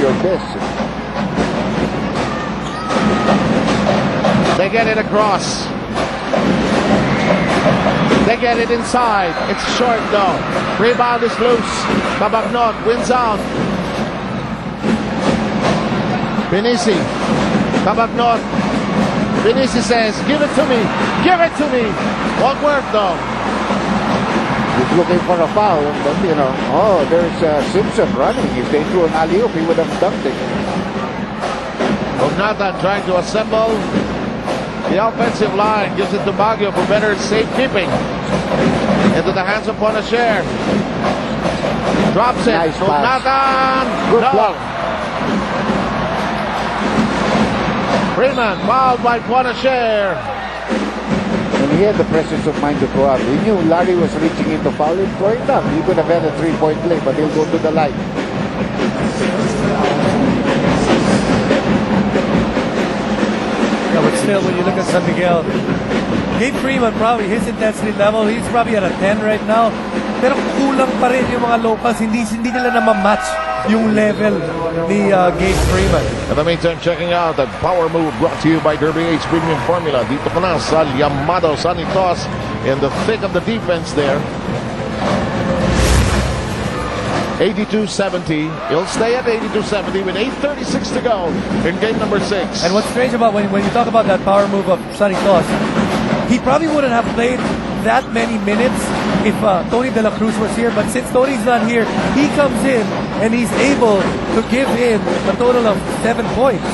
your best. They get it across. They get it inside. It's short though. Rebound is loose. Cabagnot wins out. Pinisi. Cabagnot. Pinisi says, give it to me. Give it to me. Won't work though. He's looking for a foul, but you know, oh, there's Simpson running. If they threw an alley-oop, he would have dunked it. Ognatan trying to assemble the offensive line. Gives it to Baguio for better safekeeping. Into the hands of Ponasher. Drops it. Nice pass. Ognatan. Good No. block. Freeman fouled by Ponasher. And he had the presence of mind to go out. He knew Larry was reaching in to foul him. Throw it down. He could have had a three-point play, but he'll go to the line. Yeah, but still, when you look at San Miguel, Gabe Freeman, probably his intensity level, he's probably at a 10 right now. Pero kulang pa rin yung mga locals. Hindi nila na ma-match yung level ni Gabe Freeman. In the meantime, checking out that power move brought to you by Derby H Premium Formula. Dito ka na sa Llamado Sunny Toss in the thick of the defense there. 82-70. He'll stay at 82-70 with 8:36 to go in game number 6. And what's strange about when you talk about that power move of Sonny Toss, he probably wouldn't have played that many minutes if Tony De La Cruz was here. But since Tony's not here, he comes in and he's able to give in a total of 7 points.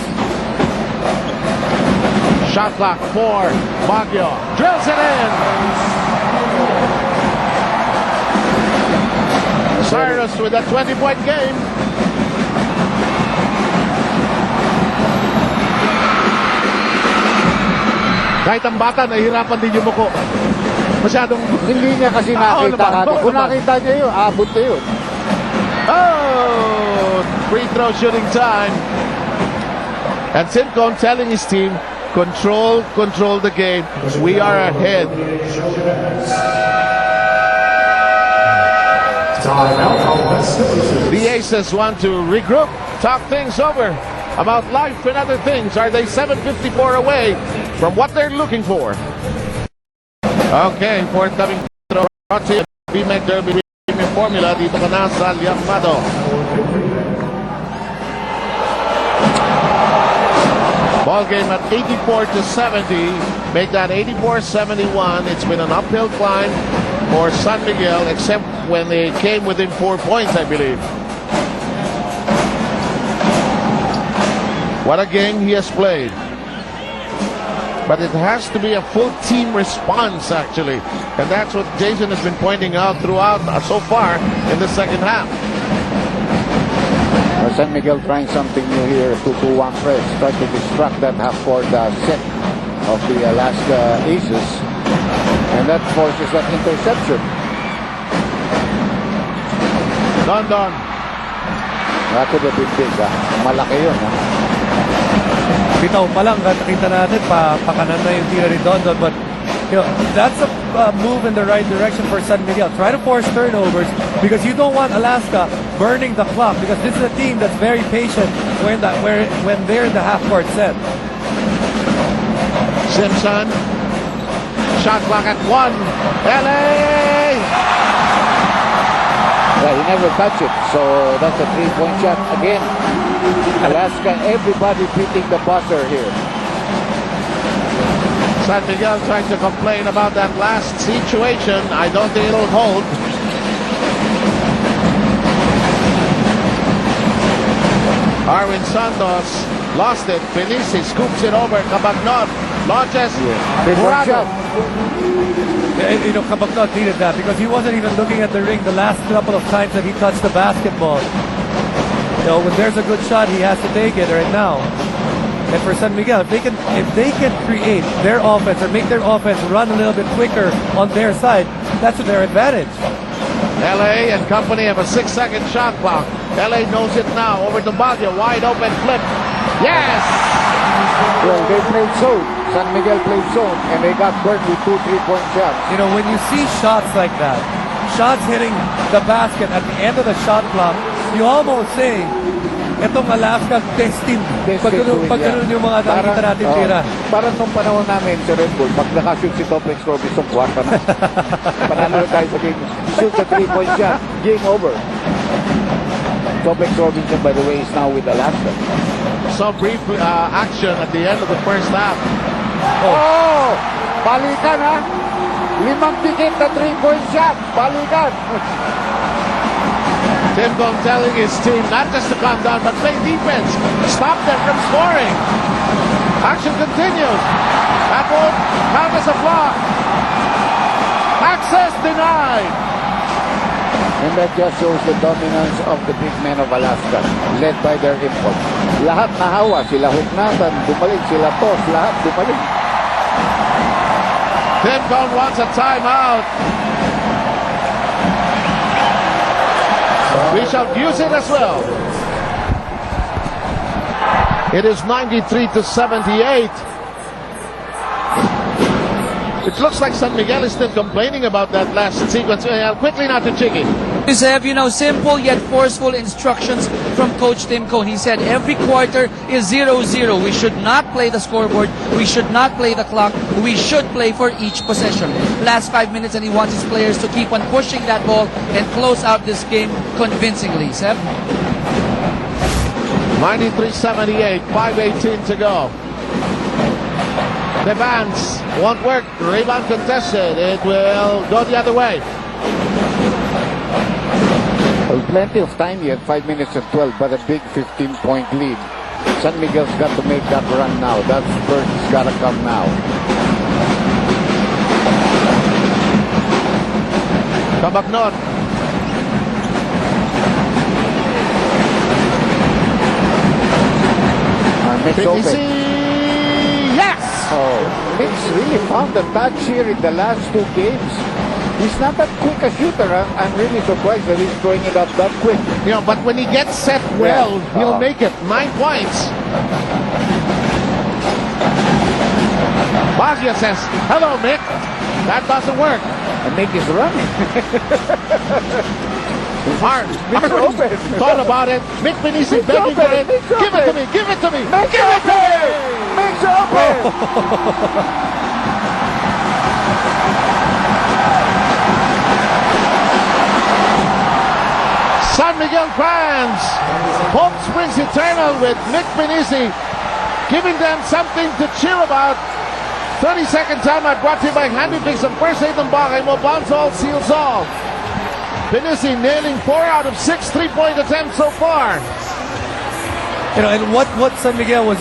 Shot clock for Baguio. Drills it in. Cyrus with a 20-point game. Kahit ang bata, nahihirapan din yung muko. Masyadong... Hindi niya kasi nakita. Kung nakita niya yun, abot na yun. Oh! Free throw shooting time. And Simcon telling his team, control the game. We are ahead. The Aces want to regroup, talk things over about life and other things. Are they 7:54 away from what they're looking for? Okay, forthcoming throw brought to you by BMEC Derby Premium Formula. Dito ka na sa Llamado. Ball game at 84-70. Make that 84-71. It's been an uphill climb for San Miguel, except when they came within 4 points, I believe. What a game he has played. But it has to be a full team response, actually. And that's what Jason has been pointing out throughout so far in the second half. San Miguel trying something new here. 2-2-1 press. Try to distract that half-court set of the Alaska Aces. And that forces that interception. Don. That could have been big, ha? Malaki yun, ha? Bitaw pa lang, nakita natin, pakanan na yung tira ni Don. But, you know, that's a move in the right direction for San Miguel. Try to force turnovers because you don't want Alaska burning the clock, because this is a team that's very patient when they're in the half-court set. Simpson. Shot clock at 1. LA! Yeah, he never touched it, so that's a three-point shot again. Alaska, everybody beating the buzzer here. San Miguel trying to complain about that last situation. I don't think it'll hold. Arwin Santos lost it. Felici scoops it over. Cabagnot launches. Shot. You know, Cabagnot needed that because he wasn't even looking at the ring the last couple of times that he touched the basketball. You know, when there's a good shot, he has to take it right now. And for San Miguel, if they can create their offense or make their offense run a little bit quicker on their side, that's to their advantage. LA and company have a 6-second shot clock. LA knows it now. Over to Baguio. Wide open flip. Yes! Well, they played zone. San Miguel played zone, and they got burnt with 2 3-point shots. You know, when you see shots like that, shots hitting the basket at the end of the shot clock, you almost say, Itong Alaska testing. Pag ganun yung mga nakikita natin tira. Parang nung panahon namin sa Red Bull, pag nakashoot si Toplex Robinson, kwarta na. Panalo na tayo sa game. Shoot the 3-point shot. Game over. Toplex Robinson, by the way, is now with Alaska. So brief action at the end of the first half. Oh! Balikan, ha? 5 pikit na 3-point shot. Balikan. Tim Cone telling his team not just to calm down, but play defense. Stop them from scoring. Action continues. That won't count as a block. Access denied. And that just shows the dominance of the big men of Alaska, led by their import. Lahat nahawa, sila Hugnatan, bumalik, sila Tos, lahat bumalik. Tim Cone wants a timeout. We shall use it as well. It is 93-78. It looks like San Miguel is still complaining about that last sequence. Quickly now to Chicky. Simple yet forceful instructions from Coach Tim Cone. He said every quarter is 0-0. We should not play the scoreboard. We should not play the clock. We should play for each possession. Last 5 minutes, and he wants his players to keep on pushing that ball and close out this game convincingly. Seb? 93-78, 5:18 to go. The Vance won't work. Rebound contested. It will go the other way. Well, plenty of time yet, 5 minutes and 12, but a big 15-point lead. San Miguel's got to make that run now. That spurt has got to come now. Kabaknon. Mix open. Yes! Oh, Mix really found the touch here in the last 2 games. He's not that quick a shooter. I'm really surprised that he's throwing it up that quick. You know, but when he gets set well, Yeah. he'll make it. 9 points. Basia says, hello, Mick. That doesn't work. And Mick is running. Hard. Mix open. Thought about it. Mick Benisi Mix begging for open. it. Mix Give it to open. me. Give it to me. Mix Give it to me. open. Mix open. San Miguel fans. Hope springs eternal with Mick Benisi giving them something to cheer about. 32nd time I brought to you by Handy Picks and First Aid and Bagay Mo. Bounce all, seals all. Benisi nailing 4 out of 6 3-point attempts so far. You know, and what San Miguel was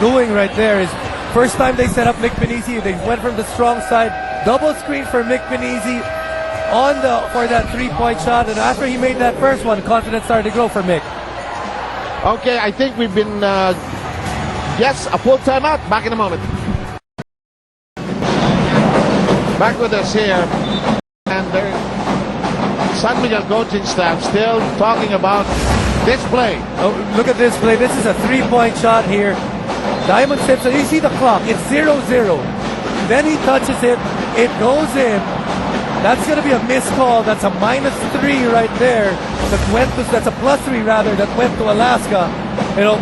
doing right there is first time they set up Mick Benisi, they went from the strong side, double screen for Mick Benisi for that 3-point shot, and after he made that first one, confidence started to grow for Mick. Okay, I think we've been yes, a full timeout. Back in a moment. Back with us here, and San Miguel coaching staff still talking about this play. Oh, look at this play. This is a 3-point shot here. Diamond Simpson, you see the clock. It's 0-0. Then he touches it. It goes in. That's going to be a missed call. That's a -3 right there. That's a +3 rather, that went to Alaska. You know,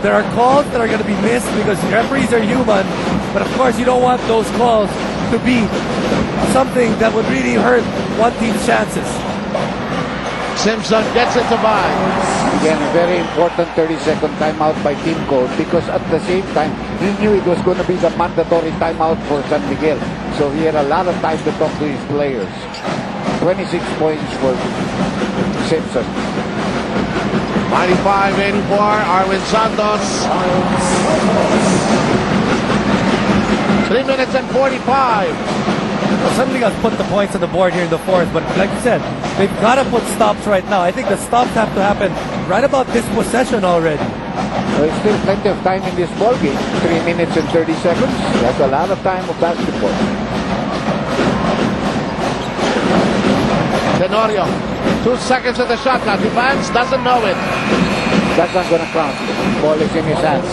there are calls that are going to be missed because referees are human. But of course, you don't want those calls to be something that would really hurt one team's chances. Simpson gets it to buy. Again, a very important 30-second timeout by Tim Cone because at the same time, he knew it was going to be the mandatory timeout for San Miguel. So he had a lot of time to talk to his players. 26 points for Simpson. 95-84, Arwin Santos. 3 minutes and 45. Well, San Miguel's put the points on the board here in the fourth, but like you said, they've got to put stops right now. I think the stops have to happen right about this possession already. There's still plenty of time in this ball game. 3 minutes and 30 seconds. That's a lot of time of basketball. Tenorio, 2 seconds of the shot clock. Defense doesn't know it. That's not going to count. Ball is in his hands.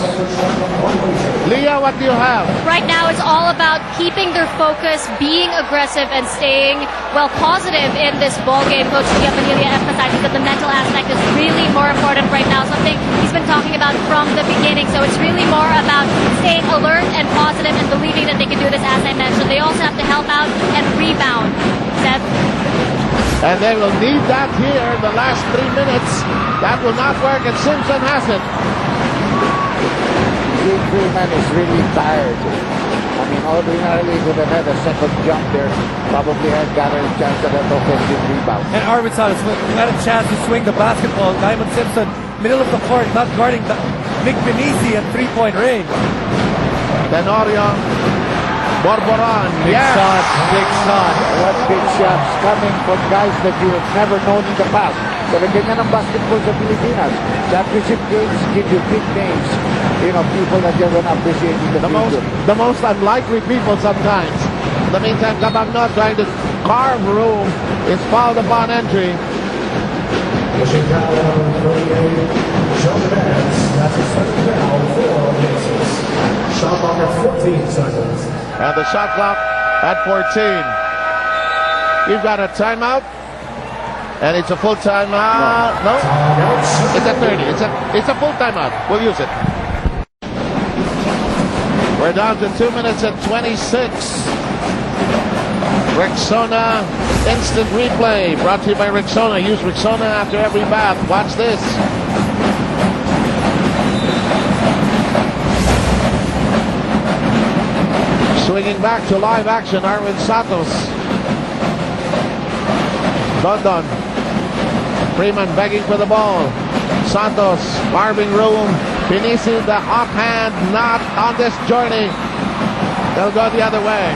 Leah, what do you have? Right now, it's all about keeping their focus, being aggressive, and staying, well, positive in this ball game. Coach Manila emphasizes that the mental aspect is really more important right now, something he's been talking about from the beginning. So it's really more about staying alert and positive and believing that they can do this, as I mentioned. They also have to help out and rebound. Seth? And they will need that here in the last 3 minutes. That will not work, and Simpson has it. Jake Freeman is really tired. I mean, ordinarily he would have had a second jump there. Probably had gotten a chance at that offensive rebound. And Arvid had a chance to swing the basketball. Diamond Simpson, middle of the court, not guarding Nick Benisi at three-point range. Tenorio, Borboran, Big shot, big shot. What big shots coming from guys that you have never known in the past. Pero ganyan ang basketball sa Pilipinas. Championship games give you big names. You know, people that you're going to appreciate in the future. The most unlikely people sometimes. In the meantime, Cabagno trying to carve room is fouled upon entry. Pushing down on 38, Joe Benz. That's a second foul for Macy's. Shot clock at 14 seconds. And the shot clock at 14. You've got a timeout. And it's a full timeout. No? It's a 30. It's a full timeout. We'll use it. We're down to 2 minutes and 26. Rexona instant replay brought to you by Rexona. Use Rexona after every bath. Watch this. Swinging back to live action, Arwin Santos. London. Freeman begging for the ball. Santos carving room. Benisi, the offhand, not on this journey. They'll go the other way.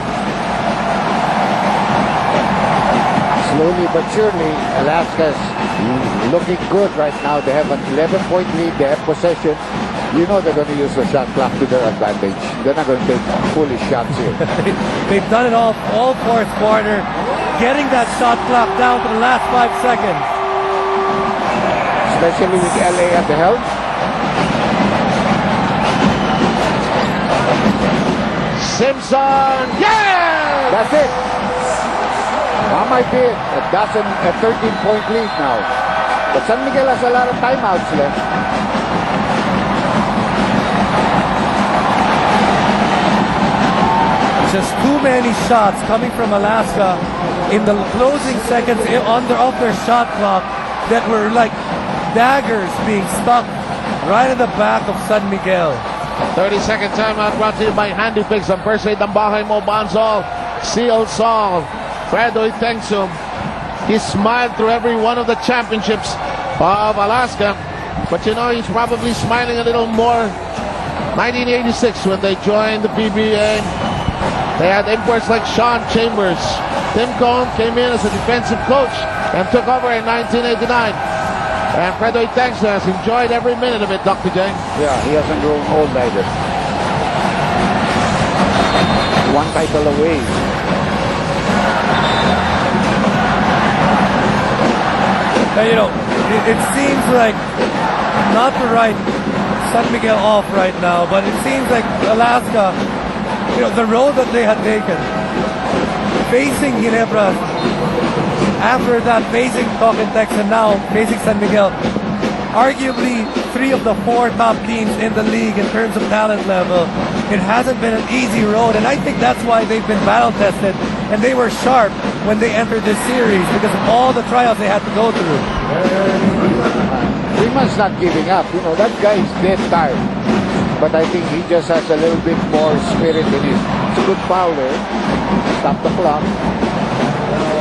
Slowly but surely, Alaska's looking good right now. They have an 11-point lead. They have possession. You know they're going to use the shot clock to their advantage. They're not going to take foolish shots here. They've done it all fourth quarter, getting that shot clock down to the last 5 seconds. Especially with LA at the helm. Simpson, yeah! That's it. That might be it. That's a 13-point lead now. But San Miguel has a lot of timeouts left. Just too many shots coming from Alaska in the closing seconds of their shot clock that were like daggers being stuck right in the back of San Miguel. 30-second timeout brought to you by Handy Picks and Perse Dambahay Mo Banzol. Seal Sol. Fredo Itengsum. He smiled through every one of the championships of Alaska. But you know, he's probably smiling a little more. 1986 when they joined the PBA. They had imports like Sean Chambers. Tim Cohn came in as a defensive coach and took over in 1989. And Fredo Itengsum has enjoyed every minute of it, Dr. J. Yeah, he hasn't grown old either. One title away. You know, it seems like not to write San Miguel off right now, but it seems like Alaska, you know, the road that they had taken, facing Ginebra, after that facing Tokentex, and now facing San Miguel, arguably 3 of the 4 top teams in the league in terms of talent level. It hasn't been an easy road, and I think that's why they've been battle tested, and they were sharp when they entered this series because of all the trials they had to go through. Freeman's not giving up. You know, that guy is dead tired. But I think he just has a little bit more spirit in his. It's a good foul there. Stop the clock.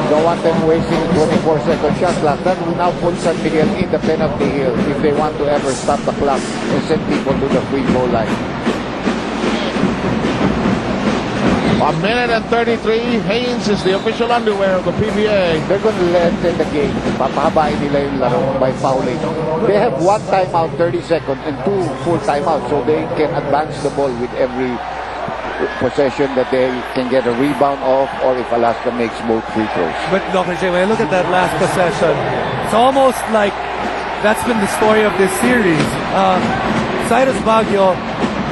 Don't want them wasting 24-second shot clock. That will now put San Miguel in the penalty hill if they want to ever stop the clock and send people to the free throw line. 1 minute and 33. Haynes is the official underwear of the PBA. They're going to lengthen the game. Papahabain nila yung laro by fouling. They have 1 timeout, 30 seconds, and 2 full timeouts, so they can advance the ball with every possession that they can get a rebound off, or if Alaska makes both free throws. But Dr. J, when I look at that last possession, it's almost like that's been the story of this series. Cyrus Baguio,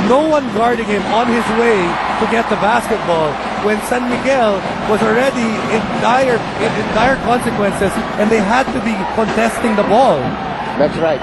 no one guarding him on his way to get the basketball when San Miguel was already in dire consequences and they had to be contesting the ball. That's right.